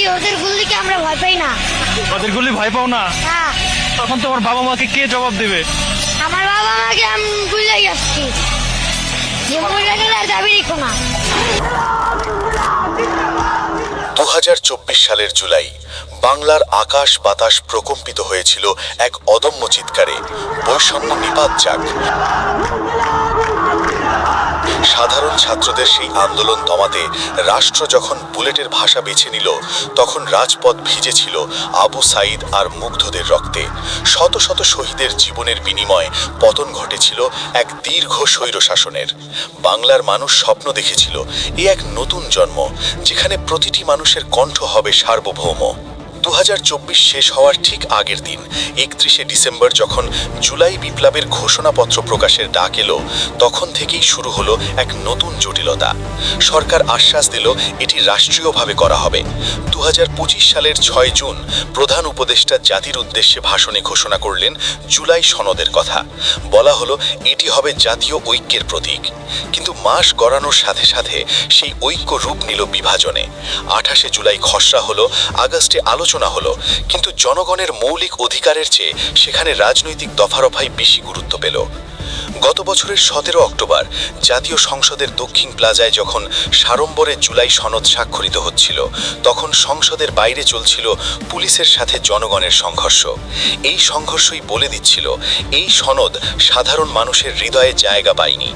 জি, ওদের গুলিকে আমরা ভয় পাই না। ওদের গুলি ভয় পাও না? না, তখন তোমার বাবা মাকে কে জবাব দেবে? আমার বাবা মাকে আমি ভুলে গেছি যে মরে গেলে আর দাবি রেখো না। 2024 সালের জুলাই বাংলার আকাশ বাতাস প্রকম্পিত হয়েছিল এক অদম্য চিৎকারে। বৈষম্য নিপাত যাক। সাধারণ ছাত্রদের সেই আন্দোলন দমাতে রাষ্ট্র যখন বুলেটের ভাষা বেছে নিল, তখন রাজপথ ভিজেছিল আবু সাইদ আর মুগ্ধদের রক্তে। শত শত শহীদের জীবনের বিনিময়ে পতন ঘটেছিল এক দীর্ঘ স্বৈরশাসনের। বাংলার মানুষ স্বপ্ন দেখেছিল এ এক নতুন জন্ম, যেখানে প্রতিটি মানুষের কণ্ঠ হবে সার্বভৌম। 2024 শেষ হওয়ার ঠিক আগের দিন 31শে ডিসেম্বর যখন জুলাই বিপ্লবের ঘোষণাপত্র প্রকাশের ডাক এলো, তখন থেকেই শুরু হলো এক নতুন জটিলতা। সরকার আশ্বাস দিল এটি রাষ্ট্রীয়ভাবে করা হবে। 2025 সালের 6 জুন প্রধান উপদেষ্টা জাতির উদ্দেশ্যে ভাষণে ঘোষণা করলেন জুলাই সনদের কথা। বলা হলো এটি হবে জাতীয় ঐক্যের প্রতীক। কিন্তু মাস গড়ানোর সাথে সাথে সেই ঐক্য রূপ নিল বিভাজনে। 28শে জুলাই খসড়া হলো, আগস্টে আলোচনা হলো, কিন্তু জনগণের মৌলিক অধিকারের চেয়ে সেখানে রাজনৈতিক দফারফাই বেশি গুরুত্ব পেল। গত বছরের 17 অক্টোবর জাতীয় সংসদের দক্ষিণ প্লাজায় যখন সাড়ম্বরে জুলাই সনদ স্বাক্ষরিত হচ্ছিল, তখন সংসদের বাইরে চলছিল পুলিশের সাথে জনগণের সংঘর্ষ। এই সংঘর্ষই বলে দিচ্ছিল এই সনদ সাধারণ মানুষের হৃদয়ে জায়গা পায়নি।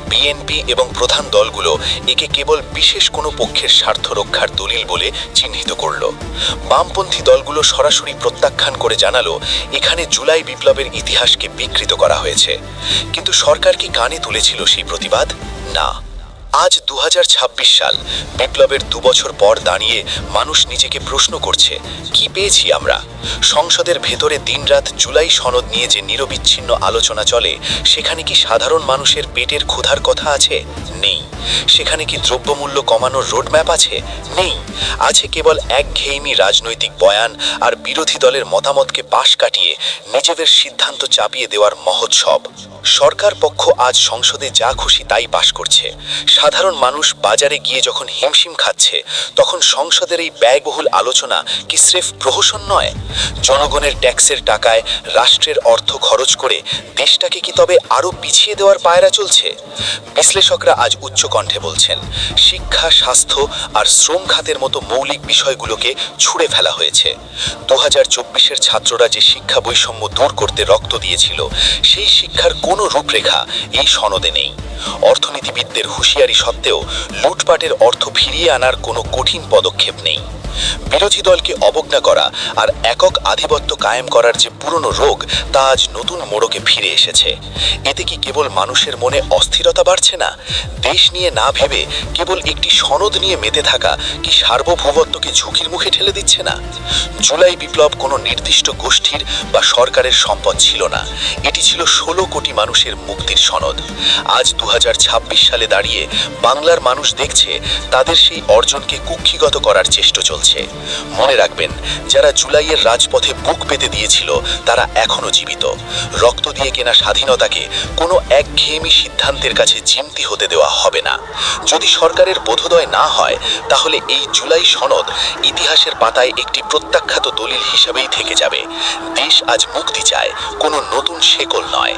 বিএনপি এবং প্রধান দলগুলো একে কেবল বিশেষ কোনো পক্ষের স্বার্থ রক্ষার দলিল বলে চিহ্নিত করল। বামপন্থী দলগুলো সরাসরি প্রত্যাখ্যান করে জানালো এখানে জুলাই বিপ্লবের ইতিহাসকে বিকৃত করা হয়েছে। কিন্তু সরকার কি কানে তুলেছিল সেই প্রতিবাদ? না। আজ 2026 সাল, বিপ্লবের 2 বছর পর দাঁড়িয়ে মানুষ নিজেকে প্রশ্ন করছে কি পেয়েছি আমরা? সংসদের ভেতরে দিনরাত জুলাই সনদ নিয়ে যে নিরবিচ্ছিন্ন আলোচনা চলে, সেখানে কি সাধারণ মানুষের পেটের ক্ষুধার কথা আছে? নেই। সেখানে কি দ্রব্যমূল্য কমানোর রোডম্যাপ আছে? নেই। আছে কেবল একঘেয়েমি রাজনৈতিক বয়ান আর বিরোধী দলের মতামতকে পাশ কাটিয়ে নিজেদের সিদ্ধান্ত চাপিয়ে দেওয়ার মহোৎসব। সরকার পক্ষ আজ সংসদে যা খুশি তাই পাশ করছে। সাধারণ মানুষ বাজারে গিয়ে যখন হিমশিম খাচ্ছে, তখন সংসদের এই ব্যয়বহুল আলোচনা কি স্রেফ প্রহসন নয়? জনগণের ট্যাক্সের টাকায় রাষ্ট্রের অর্থ খরচ করে দেশটাকে কি তবে আরও পিছিয়ে দেওয়ার পায়রা চলছে? বিশ্লেষকরা আজ উচ্চ কণ্ঠে বলছেন শিক্ষা, স্বাস্থ্য আর শ্রম খাতের মতো মৌলিক বিষয়গুলোকে ছুঁড়ে ফেলা হয়েছে। 2024-এর ছাত্ররা যে শিক্ষা বৈষম্য দূর করতে রক্ত দিয়েছিল, সেই শিক্ষার কোনো রূপরেখা এই সনদে নেই। অর্থনীতিবিদদের হুঁশিয়ারি সত্ত্বেও লুটপাটের অর্থ ফিরিয়ে আনার কোনো কঠিন পদক্ষেপ নেই। বিরোধী দলকে অবজ্ঞা করা আর একক আধিপত্য কায়েম করার যে পুরনো রোগ, তা আজ নতুন মোড়কে ফিরে এসেছে। এতে কি কেবল মানুষের মনে অস্থিরতা বাড়ছে না? দেশ নিয়ে না ভেবে কেবল একটি সনদ নিয়ে মেতে থাকা কি সার্বভৌমত্বকে ঝুঁকির মুখে ঠেলে দিচ্ছে না? জুলাই বিপ্লব কোনো নির্দিষ্ট গোষ্ঠীর বা সরকারের সম্পদ ছিল না। এটি ছিল 16 কোটি মানুষের মুক্তির সনদ। আজ 2026 সালে দাঁড়িয়ে বাংলার মানুষ দেখছে তাদের সেই অর্জনকে কুক্ষিগত করার চেষ্টা চলছে। মনে রাখবেন, যারা জুলাইয়ের রাজপথে বুক পেতে দিয়েছিল তারা এখনো জীবিত। রক্ত দিয়ে কেনা স্বাধীনতাকে কোনো একঘেয়েমি সিদ্ধান্তের কাছে চিমটি হতে দেওয়া হবে না। যদি সরকারের বোধোদয় না হয়, তাহলে এই জুলাই সনদ ইতিহাসের পাতায় একটি প্রত্যাখ্যাত দলিল হিসাবেই থেকে যাবে। দেশ আজ মুক্তি চায়, কোনো নতুন শেকল নয়।